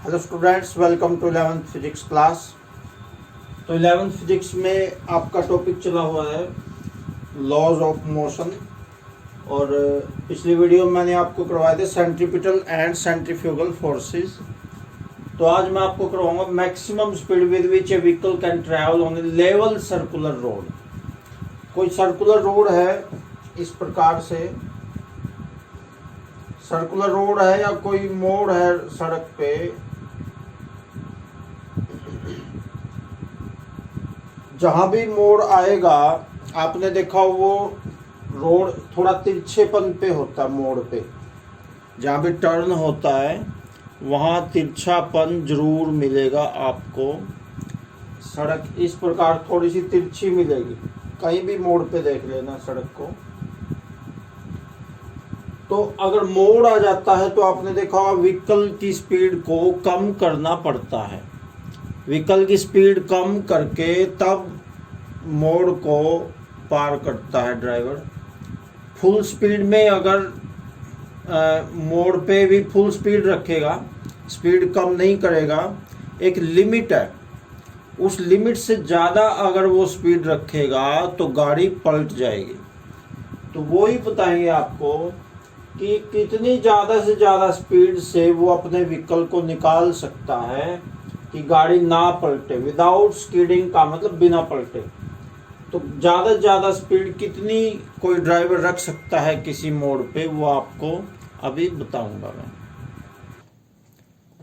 Hello students, welcome to 11th physics class. तो 11th physics में आपका टॉपिक चला हुआ है लॉज ऑफ मोशन। और पिछली वीडियो में मैंने आपको करवाए थे सेंट्रीपिटल एंड सेंट्रीफ्यूगल फोर्सेस। तो आज मैं आपको करवाऊंगा maximum speed with which A vehicle can travel on A level circular road. कोई सर्कुलर रोड है, इस प्रकार से सर्कुलर रोड है या कोई मोड़ है सड़क पे, जहां भी मोड़ आएगा आपने देखा वो रोड थोड़ा तिरछेपन पे होता है। मोड़ पे जहां भी टर्न होता है वहां तिरछापन जरूर मिलेगा आपको। सड़क इस प्रकार थोड़ी सी तिरछी मिलेगी, कहीं भी मोड़ पे देख लेना सड़क को। तो अगर मोड़ आ जाता है तो आपने देखा होगा व्हीकल की स्पीड को कम करना पड़ता है। व्हीकल की स्पीड कम करके तब मोड़ को पार करता है ड्राइवर। फुल स्पीड में अगर मोड़ पे भी फुल स्पीड रखेगा, स्पीड कम नहीं करेगा, एक लिमिट है, उस लिमिट से ज़्यादा अगर वो स्पीड रखेगा तो गाड़ी पलट जाएगी। तो वो ही बताएंगे आपको कि कितनी ज़्यादा से ज़्यादा स्पीड से वो अपने व्हीकल को निकाल सकता है कि गाड़ी ना पलटे। विदाउट स्किडिंग का मतलब बिना पलटे। तो ज़्यादा से ज़्यादा स्पीड कितनी कोई ड्राइवर रख सकता है किसी मोड़ पे, वो आपको अभी बताऊंगा मैं।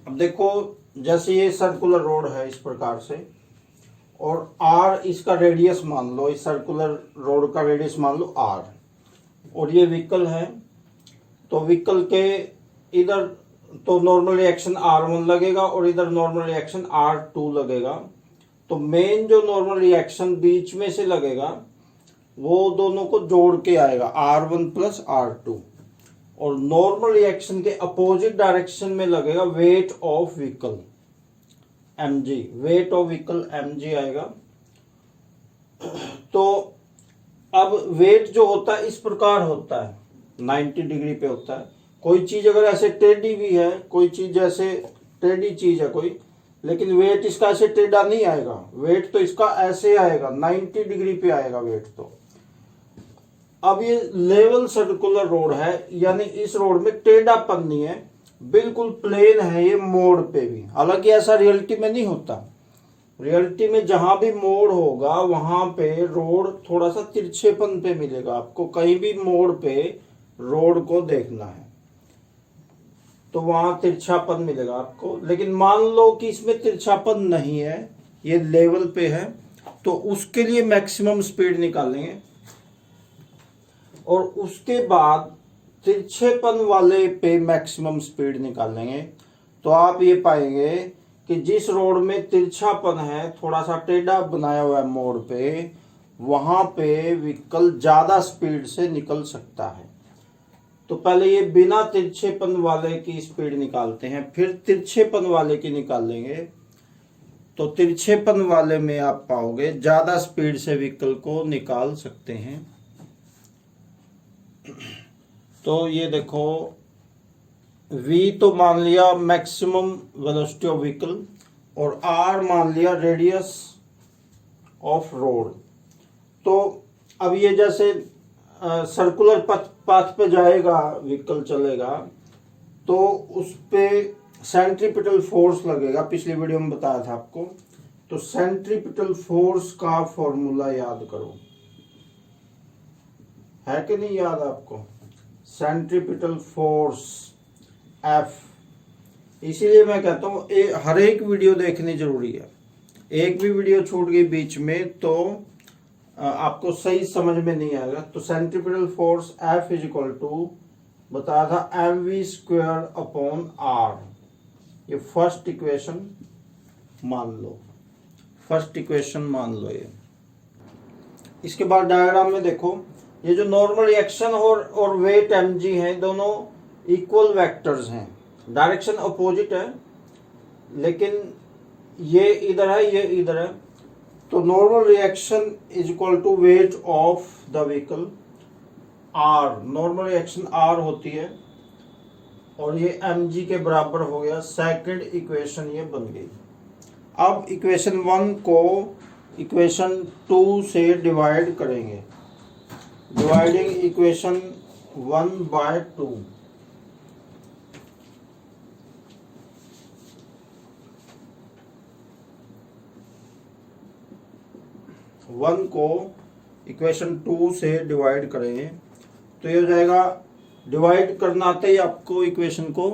अब देखो, जैसे ये सर्कुलर रोड है इस प्रकार से, और आर इसका रेडियस मान लो, इस सर्कुलर रोड का रेडियस मान लो आर, और ये व्हीकल है। तो व्हीकल के इधर तो नॉर्मल रिएक्शन R1 लगेगा और इधर नॉर्मल रिएक्शन R2 लगेगा। तो मेन जो नॉर्मल रिएक्शन बीच में से लगेगा वो दोनों को जोड़ के आएगा R1 प्लस R2, और नॉर्मल रिएक्शन के अपोजिट डायरेक्शन में लगेगा weight of vehicle mg, weight of vehicle mg आएगा। तो अब वेट जो होता है इस प्रकार होता है, 90 डिग्री पे होता है। कोई चीज अगर ऐसे टेढ़ी भी है, कोई चीज जैसे टेढ़ी चीज है कोई, लेकिन वेट इसका ऐसे टेढ़ा नहीं आएगा, वेट तो इसका ऐसे आएगा, 90 डिग्री पे आएगा वेट। तो अब ये लेवल सर्कुलर रोड है, यानी इस रोड में टेढ़ापन नहीं है, बिल्कुल प्लेन है ये मोड़ पे भी। हालांकि ऐसा रियलिटी में नहीं होता। रियलिटी में जहां भी मोड़ होगा वहां पे रोड थोड़ा सा तिरछेपन पे मिलेगा आपको। कहीं भी मोड़ पे रोड को देखना है तो वहां तिरछापन मिलेगा आपको। लेकिन मान लो कि इसमें तिरछापन नहीं है, ये लेवल पे है, तो उसके लिए मैक्सिमम स्पीड निकालेंगे और उसके बाद तिरछेपन वाले पे मैक्सिमम स्पीड निकालेंगे। तो आप ये पाएंगे कि जिस रोड में तिरछापन है, थोड़ा सा टेढ़ा बनाया हुआ है मोड़ पे, वहां पे व्हीकल ज्यादा स्पीड से निकल सकता है। तो पहले ये बिना तिरछेपन वाले की स्पीड निकालते हैं, फिर तिरछेपन वाले की निकालेंगे। तो तिरछेपन वाले में आप पाओगे ज्यादा स्पीड से व्हीकल को निकाल सकते हैं। तो ये देखो, v तो मान लिया मैक्सिमम वेलोसिटी ऑफ व्हीकल, और r मान लिया रेडियस ऑफ रोड। तो अब ये जैसे सर्कुलर पाथ पे जाएगा, व्हीकल चलेगा, तो उस पे सेंट्रीपिटल फोर्स लगेगा। पिछली वीडियो में बताया था आपको। तो सेंट्रीपिटल फोर्स का फॉर्मूला याद करो, है कि नहीं याद आपको? Centripetal force F। इसीलिए मैं कहता हूँ हर एक वीडियो देखनी जरूरी है। एक भी वीडियो छूट गई बीच में तो आपको सही समझ में नहीं आएगा। तो centripetal force F is equal to बताया था mv स्क्वायर अपॉन r। ये फर्स्ट इक्वेशन मान लो, फर्स्ट इक्वेशन मान लो ये। इसके बाद डायग्राम में देखो, ये जो नॉर्मल रिएक्शन और वेट mg है, दोनों इक्वल वेक्टर्स हैं, डायरेक्शन अपोजिट है, लेकिन ये इधर है, ये इधर है। तो normal reaction is equal to weight of the vehicle r। Normal reaction r होती है, और ये mg के बराबर हो गया। सेकंड इक्वेशन ये बन गई। अब इक्वेशन 1 को इक्वेशन 2 से डिवाइड करेंगे। Dividing equation 1/2। 1 को इक्वेशन 2 से डिवाइड करेंगे तो ये हो जाएगा। डिवाइड करना आता है आपको इक्वेशन को,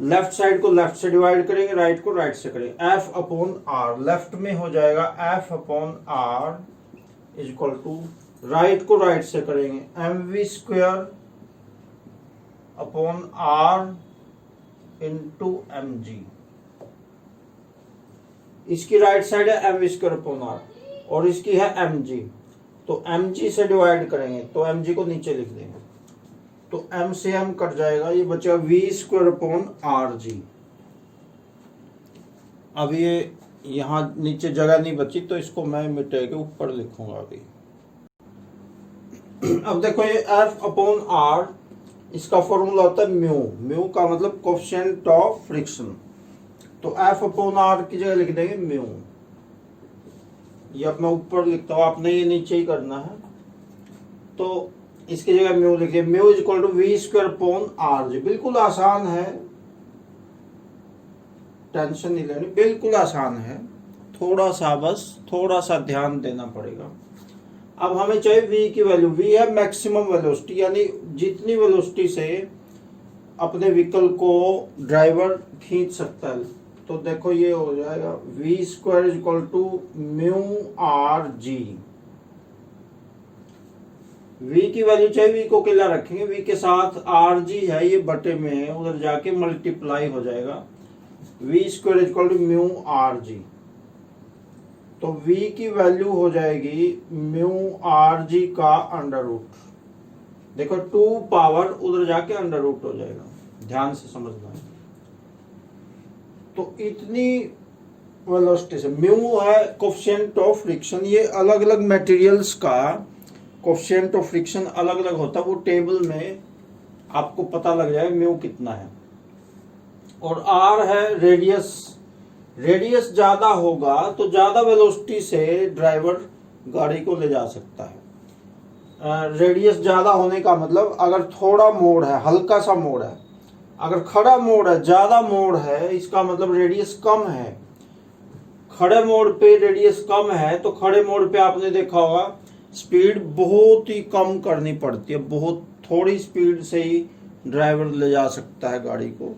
लेफ्ट साइड को लेफ्ट से डिवाइड करेंगे, राइट को राइट से करेंगे। एफ अपॉन आर लेफ्ट में हो जाएगा f upon r is equal to, right को राइट से करेंगे m v square upon r into m g. इसकी राइट साइड है m v square upon r और इसकी है एम जी, तो एम जी से डिवाइड करेंगे तो एम जी को नीचे लिख देंगे तो m से m कट जाएगा, ये बचेगा v square upon r g. अब ये यहां नीचे जगह नहीं बची तो इसको मैं मिटा के ऊपर लिखूंगा अभी। अब देखो ये f अपॉन आर, इसका फॉर्मूला होता है म्यू। म्यू का मतलब कोएफिशिएंट ऑफ फ्रिक्शन, तो f अपॉन आर की जगह लिख देंगे म्यू। ये अब मैं ऊपर लिखता हूं, आपने ये नीचे ही करना है। तो इसकी जगह म्यू लिखिए, mu is equal to v square upon r g. बिल्कुल आसान है, टेंशन नहीं लेनी, बिल्कुल आसान है। थोड़ा सा ध्यान देना पड़ेगा। अब हमें चाहिए v की वैल्यू। v है मैक्सिमम वेलोसिटी, यानी जितनी वेलोसिटी से अपने व्हीकल को ड्राइवर खींच सकता है। तो देखो ये हो जाएगा v square is equal to mu r g. v की वैल्यू चाहिए, v को किला रखेंगे, v के साथ आर जी है ये बटे में है, उधर जाके मल्टीप्लाई हो जाएगा। V square is equal to mu r g. तो v की वैल्यू हो जाएगी म्यू आर जी का अंडर रूट। देखो 2 पावर उधर जाके अंडर रूट हो जाएगा, ध्यान से समझना है। तो इतनी वेलोसिटी से म्यू है कोएफिशिएंट ऑफ फ्रिक्शन। ये अलग अलग मटेरियल्स का कोएफिशिएंट ऑफ फ्रिक्शन अलग अलग होता है, वो टेबल में आपको पता लग जाएगा म्यू कितना है। और आर है रेडियस। रेडियस ज्यादा होगा तो ज्यादा वेलोसिटी से ड्राइवर गाड़ी को ले जा सकता है। रेडियस ज्यादा होने का मतलब अगर थोड़ा मोड़ है, हल्का सा मोड़ है, अगर खड़ा मोड़ है, ज्यादा मोड़ है, इसका मतलब रेडियस कम है। खड़े मोड़ पे रेडियस कम है तो खड़े मोड़ पे आपने देखा होगा स्पीड बहुत ही कम करनी पड़ती है, बहुत थोड़ी स्पीड से ही ड्राइवर ले जा सकता है गाड़ी को।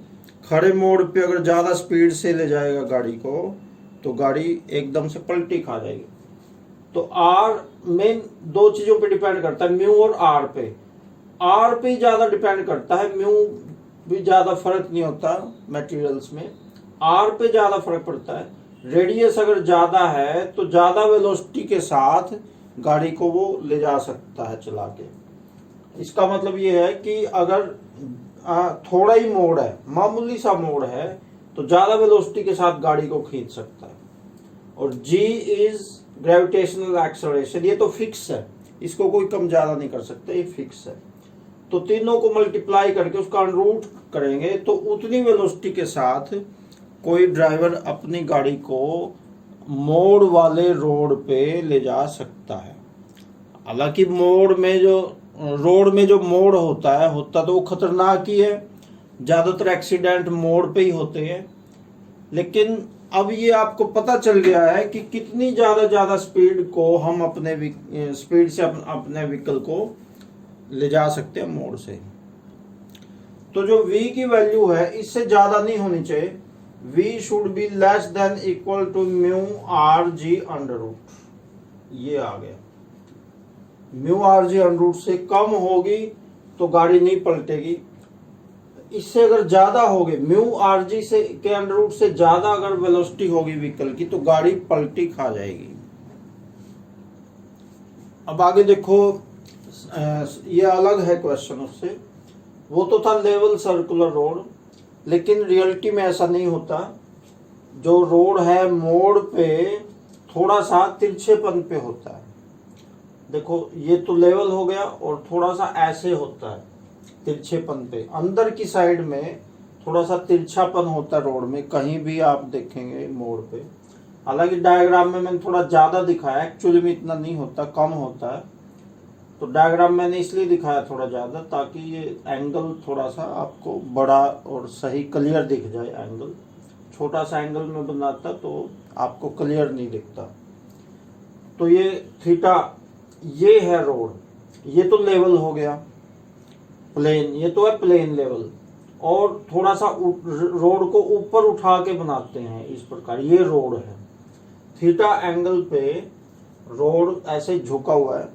खड़े मोड़ पे अगर ज़्यादा स्पीड से ले जाएगा गाड़ी को तो गाड़ी एकदम से पलटी खा जाएगी। तो आर मेन 2 चीज़ों पे डिपेंड करता है, म्यू और आर पे। आर पे ज़्यादा डिपेंड करता है, म्यू भी ज़्यादा फर्क नहीं होता मटेरियल्स में, आर पे ज़्यादा फर्क पड़ता है। रेडियस अगर ज़्यादा है तो ज़्यादा वेलोसिटी के साथ गाड़ी को वो ले जा सकता है चला के। इसका मतलब ये है कि अगर थोड़ा ही मोड़ है, मामूली सा मोड़ है, तो ज्यादा वेलोसिटी के साथ गाड़ी को खींच सकता है। और g इज ग्रेविटेशनल एक्सेलरेशन, ये तो फिक्स है, इसको कोई कम ज्यादा नहीं कर सकता, ये फिक्स है। तो तीनों को मल्टीप्लाई करके उसका रूट करेंगे तो उतनी वेलोसिटी के साथ कोई ड्राइवर अपनी गाड़ी को मोड़ वाले रोड पे ले जा सकता है। हालांकि रोड में जो मोड़ होता तो वो खतरनाक ही है, ज़्यादातर एक्सीडेंट मोड़ पे ही होते हैं। लेकिन अब ये आपको पता चल गया है कि कितनी ज़्यादा स्पीड को हम अपने स्पीड से अपने व्हीकल को ले जा सकते हैं मोड़ से। तो जो v की वैल्यू है इससे ज़्यादा नहीं होनी चाहिए, v should be less than equal to mu r g under root. ये आ गया, mu r g under root से कम होगी तो गाड़ी नहीं पलटेगी। इससे अगर ज्यादा होगी, म्यू आर जी से के अंडर रूट से ज्यादा अगर वेलोसिटी होगी व्हीकल की तो गाड़ी पलटी खा जाएगी। अब आगे देखो, ये अलग है क्वेश्चन उससे। वो तो था लेवल सर्कुलर रोड, लेकिन रियलिटी में ऐसा नहीं होता। जो रोड है मोड़ पे थोड़ा सा तिरछेपन पे होता है। देखो ये तो लेवल हो गया और थोड़ा सा ऐसे होता है, तिरछेपन पे, अंदर की साइड में थोड़ा सा तिरछापन होता है रोड में, कहीं भी आप देखेंगे मोड़ पे। हालांकि डायग्राम में मैंने थोड़ा ज़्यादा दिखाया, एक्चुअली में इतना नहीं होता, कम होता है, तो डायग्राम मैंने इसलिए दिखाया थोड़ा ज़्यादा, ताकि ये एंगल थोड़ा सा आपको बड़ा और सही क्लियर दिख जाए। एंगल छोटा सा एंगल में बनाता तो आपको क्लियर नहीं दिखता। तो ये थीटा, ये है रोड, ये तो लेवल हो गया प्लेन, ये तो है प्लेन लेवल। और थोड़ा सा रोड को ऊपर उठा के बनाते हैं इस प्रकार, ये रोड है। थीटा एंगल पे रोड ऐसे झुका हुआ है,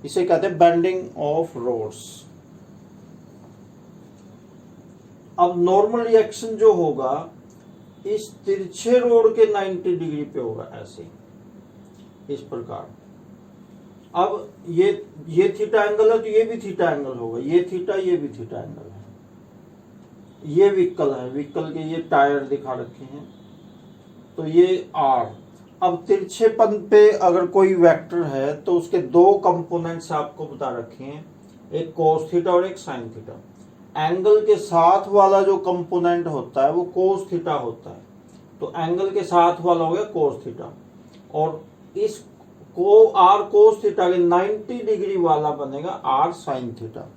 इसे कहते हैं बेंडिंग ऑफ रोड्स। अब नॉर्मल रिएक्शन जो होगा इस तिरछे रोड के 90 डिग्री पे होगा, ऐसे इस प्रकार। अब ये थीटा एंगल है तो ये भी थीटा एंगल होगा, ये थीटा, ये भी थीटा एंगल है। ये व्हीकल है, व्हीकल के ये टायर दिखा रखे हैं, तो ये आर। अब तिरछेपन पे अगर कोई वेक्टर है तो उसके दो कंपोनेंट्स आपको बता रखे हैं, एक कोस थीटा और एक साइन थीटा। एंगल के साथ वाला जो कंपोनेंट होता है वो कोस थीटा होता है, तो एंगल के साथ वाला हो गया कोस थीटा, और इस को आर कोस थीटा के 90 डिग्री वाला बनेगा आर साइन थीटा।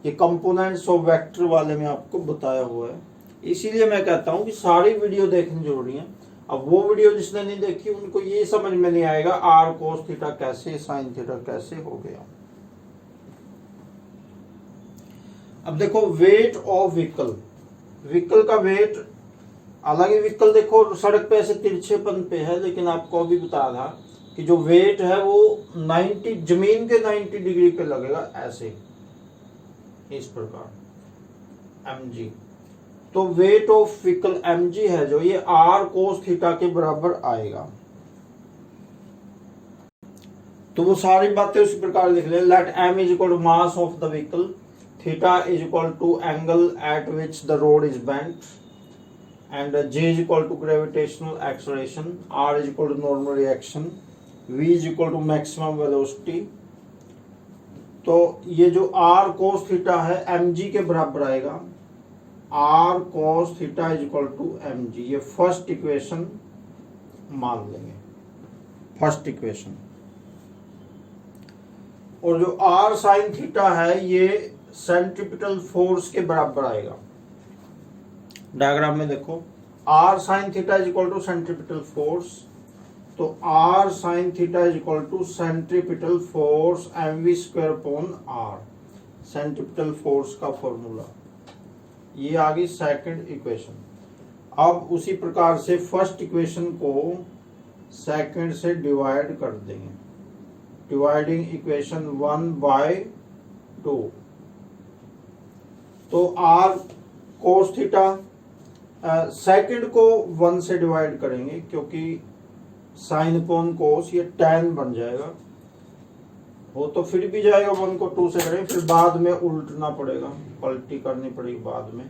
ये कंपोनेंट्स ऑफ वेक्टर वाले में आपको बताया हुआ है, इसीलिए मैं कहता हूं कि सारी वीडियो देखनी जरूरी है। अब वो वीडियो जिसने नहीं देखी उनको ये समझ में नहीं आएगा आर कोस थीटा कैसे, साइन थीटा कैसे हो गया। अब देखो वेट ऑफ व्हीकल, व्हीकल का वेट, हालांकि व्हीकल देखो सड़क पे ऐसे तिरछेपन पे है, लेकिन आपको अभी बताया था कि जो वेट है वो 90 जमीन के 90 डिग्री पे लगेगा, ऐसे इस प्रकार mg। तो वेट ऑफ व्हीकल mg है जो, ये r cos थीटा के बराबर आएगा। तो वो सारी बातें उसी प्रकार लिख ले। Let m is equal to mass of the vehicle, theta is equal to angle at which the road is bent, and j is equal to gravitational acceleration, r is equal to normal reaction, v is equal to maximum velocity. तो ये जो r cos theta है mg के बराबर आएगा, r cos theta is equal to mg। ये first equation मान लेंगे, फर्स्ट इक्वेशन। और जो r sin थीटा है ये सेंट्रीपिटल फोर्स के बराबर आएगा। डायग्राम में देखो r sin theta is equal to centripetal force, तो r sin theta is equal to centripetal force mv square upon r, centripetal force का फॉर्मूला। ये आ गई सेकंड इक्वेशन। अब उसी प्रकार से फर्स्ट इक्वेशन को सेकंड से डिवाइड कर देंगे, डिवाइडिंग इक्वेशन 1/2। तो r cos थीटा, सेकंड को 1 से डिवाइड करेंगे क्योंकि साइन अपॉन कोस ये tan बन जाएगा, वो तो फिर भी जाएगा, 1 को 2 से करेंगे, फिर बाद में उल्टना पड़ेगा, पलटी करनी पड़ेगी बाद में।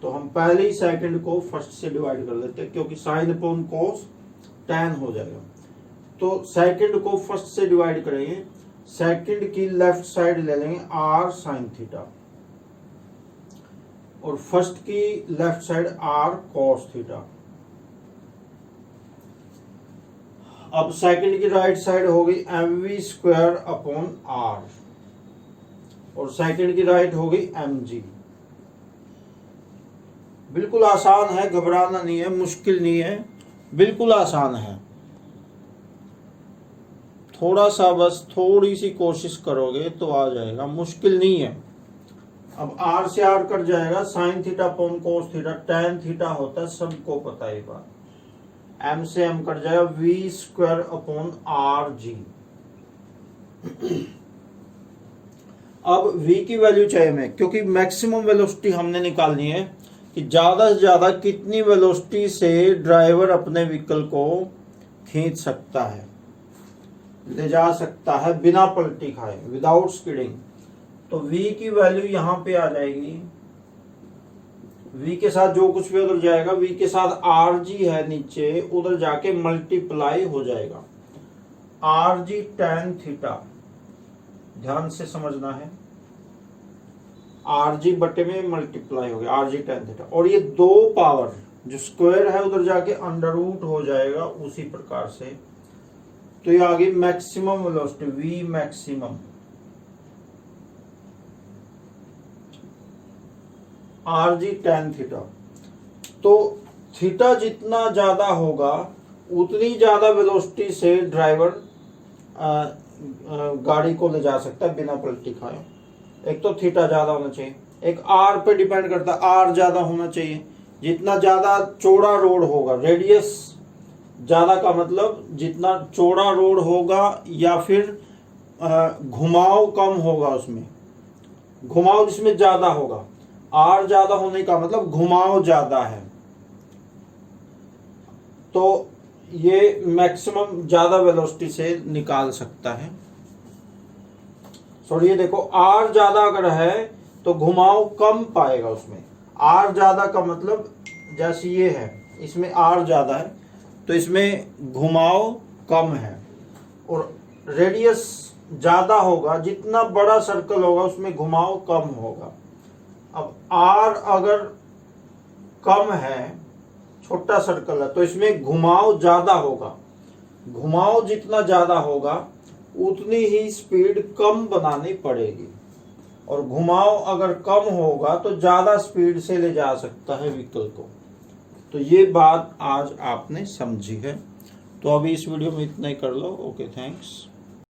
तो हम पहले ही सेकंड को फर्स्ट से डिवाइड कर देते हैं क्योंकि साइन अपॉन कोस tan हो जाएगा। तो सेकंड को फर्स्ट से डिवाइड करेंगे, सेकंड की लेफ्ट साइड ले लेंगे r साइन थीटा, और फर्स्ट की left side r cos theta. अब सेकंड की राइट साइड हो गई mv स्क्वायर अपॉन r, और सेकंड की राइट हो गई mg। बिल्कुल आसान है, घबराना नहीं है, मुश्किल नहीं है, बिल्कुल आसान है। थोड़ा सा बस थोड़ी सी कोशिश करोगे तो आ जाएगा, मुश्किल नहीं है। अब r से r कट जाएगा, sine theta upon cos theta, tan theta होता है, सबको पता है बात। m से m कट जाएगा, v स्क्वायर अपॉन rg। अब v की वैल्यू चाहिए हमें, क्योंकि मैक्सिमम वेलोसिटी हमने निकालनी है कि ज्यादा से ज्यादा कितनी वेलोसिटी से ड्राइवर अपने व्हीकल को खींच सकता है, ले जा सकता है बिना पलटी खाए, विदाउट स्किडिंग। तो v की वैल्यू यहां पे आ जाएगी, v के साथ जो कुछ भी उधर जाएगा, v के साथ rg है नीचे, उधर जाके मल्टीप्लाई हो जाएगा, rg tan थीटा। ध्यान से समझना है, आर जी बटे में मल्टीप्लाई हो गया आर जी टेन थीटा, और ये 2 पावर जो स्क्वायर है उधर जाके अंडर रूट हो जाएगा उसी प्रकार से। तो ये आ गई maximum velocity we maximum R G tan theta. तो थीटा जितना ज्यादा होगा उतनी ज्यादा वेलोसिटी से ड्राइवर गाड़ी को ले जा सकता है बिना पलटी खाए। एक तो थीटा ज्यादा होना चाहिए, एक आर पे डिपेंड करता है, आर ज्यादा होना चाहिए। जितना ज्यादा चौड़ा रोड होगा, रेडियस ज्यादा का मतलब जितना चौड़ा रोड होगा या फिर घुमाव कम होगा, उसमें घुमाव जिसमें ज्यादा होगा, आर ज्यादा होने का मतलब घुमाव ज्यादा है, तो ये मैक्सिमम ज्यादा वेलोसिटी से निकाल सकता है। सॉरी, ये देखो आर ज्यादा अगर है तो घुमाव कम पाएगा उसमें। आर ज्यादा का मतलब जैसे ये है, इसमें आर ज्यादा है तो इसमें घुमाव कम है, और रेडियस ज्यादा होगा, जितना बड़ा सर्कल होगा उसमें घुमाव कम होगा। अब आर अगर कम है, छोटा सर्कल है, तो इसमें घुमाव ज्यादा होगा। घुमाव जितना ज्यादा होगा उतनी ही स्पीड कम बनानी पड़ेगी, और घुमाव अगर कम होगा तो ज्यादा स्पीड से ले जा सकता है व्हीकल को। तो ये बात आज आपने समझी है। तो अभी इस वीडियो में इतना ही कर लो। Okay, thanks.